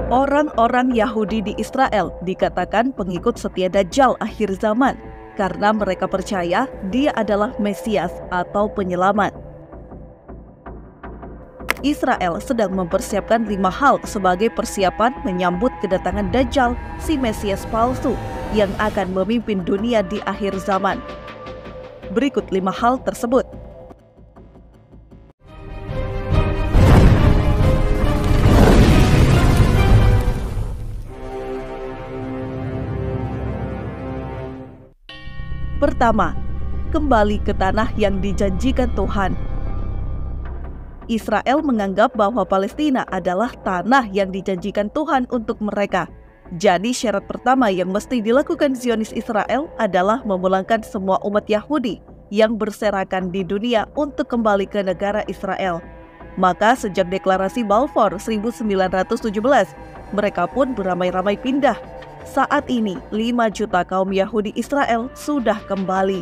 Orang-orang Yahudi di Israel dikatakan pengikut setia Dajjal akhir zaman karena mereka percaya dia adalah Mesias atau penyelamat. Israel sedang mempersiapkan 5 hal sebagai persiapan menyambut kedatangan Dajjal, si Mesias palsu yang akan memimpin dunia di akhir zaman. Berikut 5 hal tersebut. Pertama, kembali ke tanah yang dijanjikan Tuhan. Israel menganggap bahwa Palestina adalah tanah yang dijanjikan Tuhan untuk mereka. Jadi syarat pertama yang mesti dilakukan Zionis Israel adalah memulangkan semua umat Yahudi yang berserakan di dunia untuk kembali ke negara Israel. Maka sejak deklarasi Balfour 1917, mereka pun beramai-ramai pindah. Saat ini 5 juta kaum Yahudi Israel sudah kembali.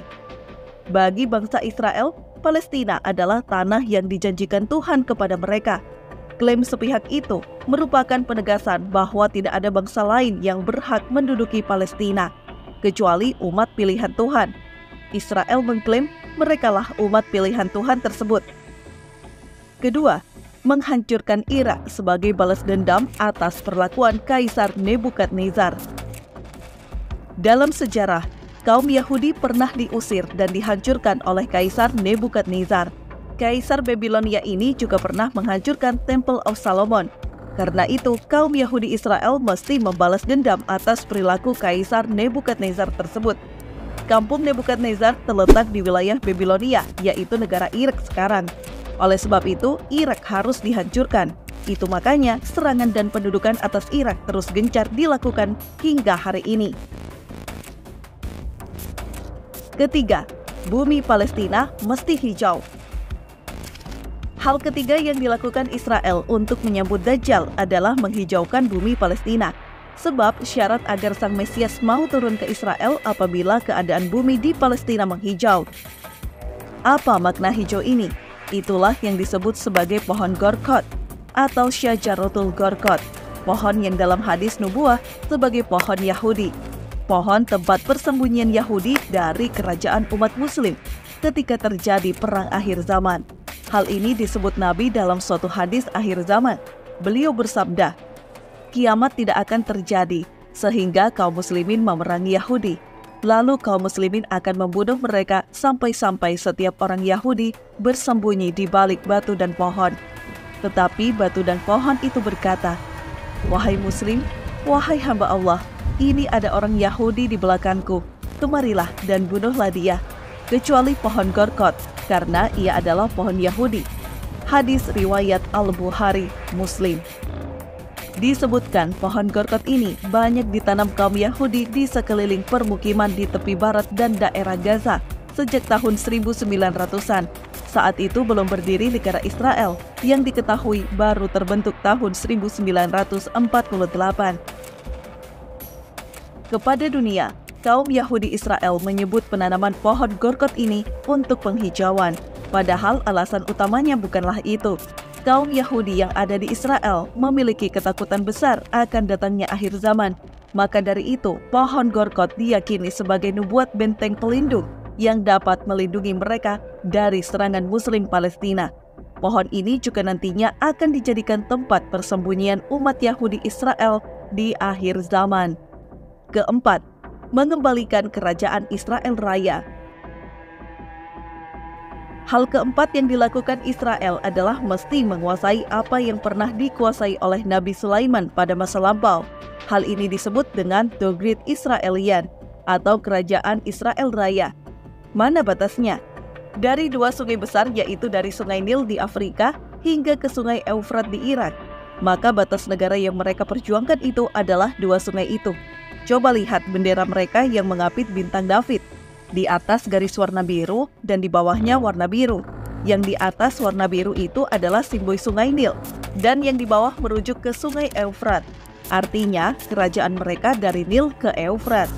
Bagi bangsa Israel, Palestina adalah tanah yang dijanjikan Tuhan kepada mereka. Klaim sepihak itu merupakan penegasan bahwa tidak ada bangsa lain yang berhak menduduki Palestina, kecuali umat pilihan Tuhan. Israel mengklaim merekalah umat pilihan Tuhan tersebut. Kedua, menghancurkan Irak sebagai balas dendam atas perlakuan Kaisar Nebukadnezar. Dalam sejarah, kaum Yahudi pernah diusir dan dihancurkan oleh Kaisar Nebukadnezar. Kaisar Babilonia ini juga pernah menghancurkan Temple of Solomon. Karena itu, kaum Yahudi Israel mesti membalas dendam atas perilaku Kaisar Nebukadnezar tersebut. Kampung Nebukadnezar terletak di wilayah Babilonia, yaitu negara Irak sekarang. Oleh sebab itu, Irak harus dihancurkan. Itu makanya serangan dan pendudukan atas Irak terus gencar dilakukan hingga hari ini. Ketiga, bumi Palestina mesti hijau. Hal ketiga yang dilakukan Israel untuk menyambut Dajjal adalah menghijaukan bumi Palestina. Sebab syarat agar sang Mesias mau turun ke Israel apabila keadaan bumi di Palestina menghijau. Apa makna hijau ini? Itulah yang disebut sebagai pohon Gorkot atau Syajaratul Gorkot, pohon yang dalam hadis nubuah sebagai pohon Yahudi, pohon tempat persembunyian Yahudi dari kerajaan umat Muslim ketika terjadi perang akhir zaman. Hal ini disebut Nabi dalam suatu hadis akhir zaman. Beliau bersabda, kiamat tidak akan terjadi sehingga kaum muslimin memerangi Yahudi. Lalu kaum muslimin akan membunuh mereka sampai-sampai setiap orang Yahudi bersembunyi di balik batu dan pohon. Tetapi batu dan pohon itu berkata, wahai muslim, wahai hamba Allah, ini ada orang Yahudi di belakangku. Kemarilah dan bunuhlah dia. Kecuali pohon Gorkot, karena ia adalah pohon Yahudi. Hadis riwayat Al-Bukhari, Muslim. Disebutkan pohon Gorkot ini banyak ditanam kaum Yahudi di sekeliling permukiman di tepi barat dan daerah Gaza sejak tahun 1900-an. Saat itu belum berdiri negara Israel yang diketahui baru terbentuk tahun 1948. Kepada dunia, kaum Yahudi Israel menyebut penanaman pohon Gorkot ini untuk penghijauan. Padahal alasan utamanya bukanlah itu. Kaum Yahudi yang ada di Israel memiliki ketakutan besar akan datangnya akhir zaman. Maka dari itu, pohon Gorkot diyakini sebagai nubuat benteng pelindung yang dapat melindungi mereka dari serangan Muslim Palestina. Pohon ini juga nantinya akan dijadikan tempat persembunyian umat Yahudi Israel di akhir zaman. Keempat, mengembalikan kerajaan Israel Raya. Hal keempat yang dilakukan Israel adalah mesti menguasai apa yang pernah dikuasai oleh Nabi Sulaiman pada masa lampau. Hal ini disebut dengan The Great Israelian atau Kerajaan Israel Raya. Mana batasnya? Dari 2 sungai besar, yaitu dari Sungai Nil di Afrika hingga ke Sungai Eufrat di Irak. Maka batas negara yang mereka perjuangkan itu adalah 2 sungai itu. Coba lihat bendera mereka yang mengapit bintang David. Di atas garis warna biru dan di bawahnya warna biru. Yang di atas warna biru itu adalah simbol Sungai Nil dan yang di bawah merujuk ke Sungai Eufrat. Artinya, kerajaan mereka dari Nil ke Eufrat.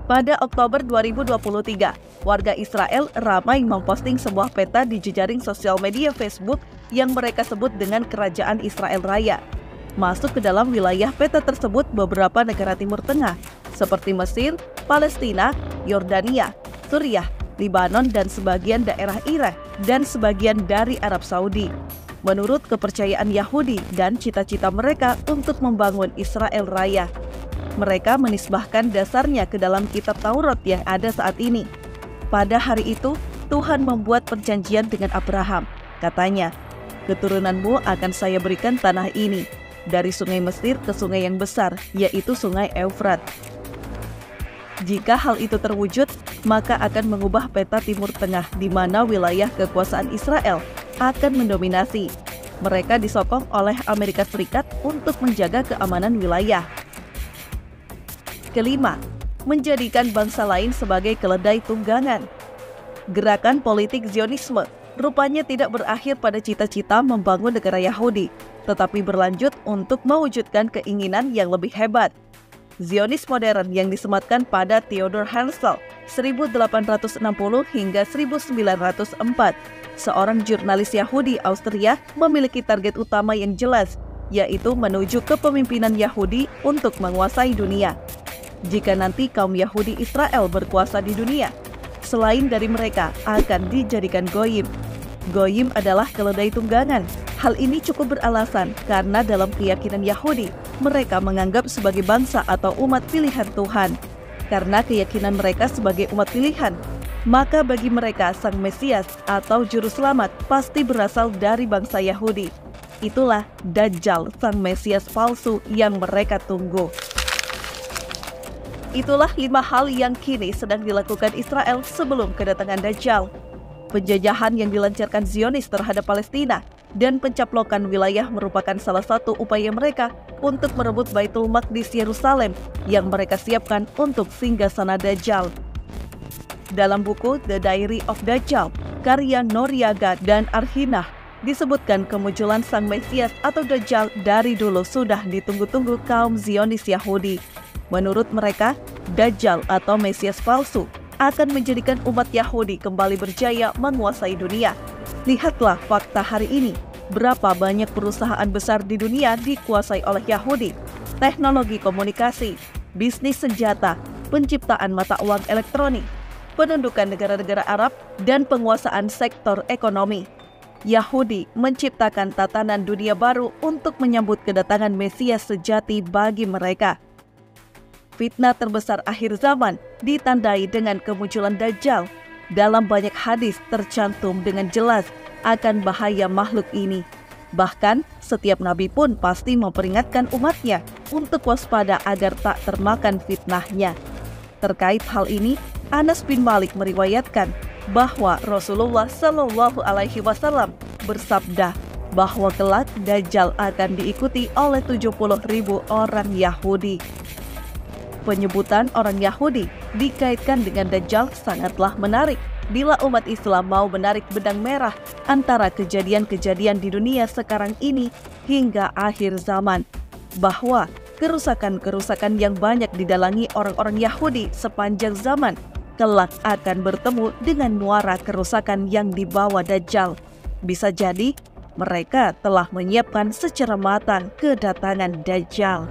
Pada Oktober 2023, warga Israel ramai memposting sebuah peta di jejaring sosial media Facebook yang mereka sebut dengan Kerajaan Israel Raya. Masuk ke dalam wilayah peta tersebut beberapa negara Timur Tengah, seperti Mesir, Palestina, Yordania, Suriah, Libanon, dan sebagian daerah Irak, dan sebagian dari Arab Saudi. Menurut kepercayaan Yahudi dan cita-cita mereka untuk membangun Israel Raya, mereka menisbahkan dasarnya ke dalam kitab Taurat yang ada saat ini. Pada hari itu, Tuhan membuat perjanjian dengan Abraham. Katanya, keturunanmu akan saya berikan tanah ini, dari sungai Mesir ke sungai yang besar, yaitu sungai Eufrat. Jika hal itu terwujud, maka akan mengubah peta Timur Tengah di mana wilayah kekuasaan Israel akan mendominasi. Mereka disokong oleh Amerika Serikat untuk menjaga keamanan wilayah. Kelima, menjadikan bangsa lain sebagai keledai tunggangan. Gerakan politik Zionisme rupanya tidak berakhir pada cita-cita membangun negara Yahudi, tetapi berlanjut untuk mewujudkan keinginan yang lebih hebat. Zionis modern yang disematkan pada Theodor Herzl 1860 hingga 1904, seorang jurnalis Yahudi Austria, memiliki target utama yang jelas, yaitu menuju kepemimpinan Yahudi untuk menguasai dunia. Jika nanti kaum Yahudi Israel berkuasa di dunia, selain dari mereka akan dijadikan goyim. Goyim adalah keledai tunggangan. Hal ini cukup beralasan karena dalam keyakinan Yahudi, mereka menganggap sebagai bangsa atau umat pilihan Tuhan. Karena keyakinan mereka sebagai umat pilihan, maka bagi mereka Sang Mesias atau Juru Selamat pasti berasal dari bangsa Yahudi. Itulah Dajjal, Sang Mesias palsu yang mereka tunggu. Itulah 5 hal yang kini sedang dilakukan Israel sebelum kedatangan Dajjal. Penjajahan yang dilancarkan Zionis terhadap Palestina dan pencaplokan wilayah merupakan salah satu upaya mereka untuk merebut Baitul Maqdis Yerusalem yang mereka siapkan untuk singgasana Dajjal. Dalam buku The Diary of Dajjal, karya Noriega dan Arhinah, disebutkan kemunculan Sang Mesias atau Dajjal dari dulu sudah ditunggu-tunggu kaum Zionis Yahudi. Menurut mereka, Dajjal atau Mesias palsu akan menjadikan umat Yahudi kembali berjaya menguasai dunia. Lihatlah fakta hari ini, berapa banyak perusahaan besar di dunia dikuasai oleh Yahudi. Teknologi komunikasi, bisnis senjata, penciptaan mata uang elektronik, penundukan negara-negara Arab, dan penguasaan sektor ekonomi. Yahudi menciptakan tatanan dunia baru untuk menyambut kedatangan Mesias sejati bagi mereka. Fitnah terbesar akhir zaman ditandai dengan kemunculan Dajjal. Dalam banyak hadis tercantum dengan jelas akan bahaya makhluk ini. Bahkan setiap nabi pun pasti memperingatkan umatnya untuk waspada agar tak termakan fitnahnya. Terkait hal ini, Anas bin Malik meriwayatkan bahwa Rasulullah Shallallahu Alaihi Wasallam bersabda bahwa kelak Dajjal akan diikuti oleh 70.000 orang Yahudi. Penyebutan orang Yahudi dikaitkan dengan Dajjal sangatlah menarik bila umat Islam mau menarik benang merah antara kejadian-kejadian di dunia sekarang ini hingga akhir zaman, bahwa kerusakan-kerusakan yang banyak didalangi orang-orang Yahudi sepanjang zaman kelak akan bertemu dengan muara kerusakan yang dibawa Dajjal. Bisa jadi mereka telah menyiapkan secara matang kedatangan Dajjal.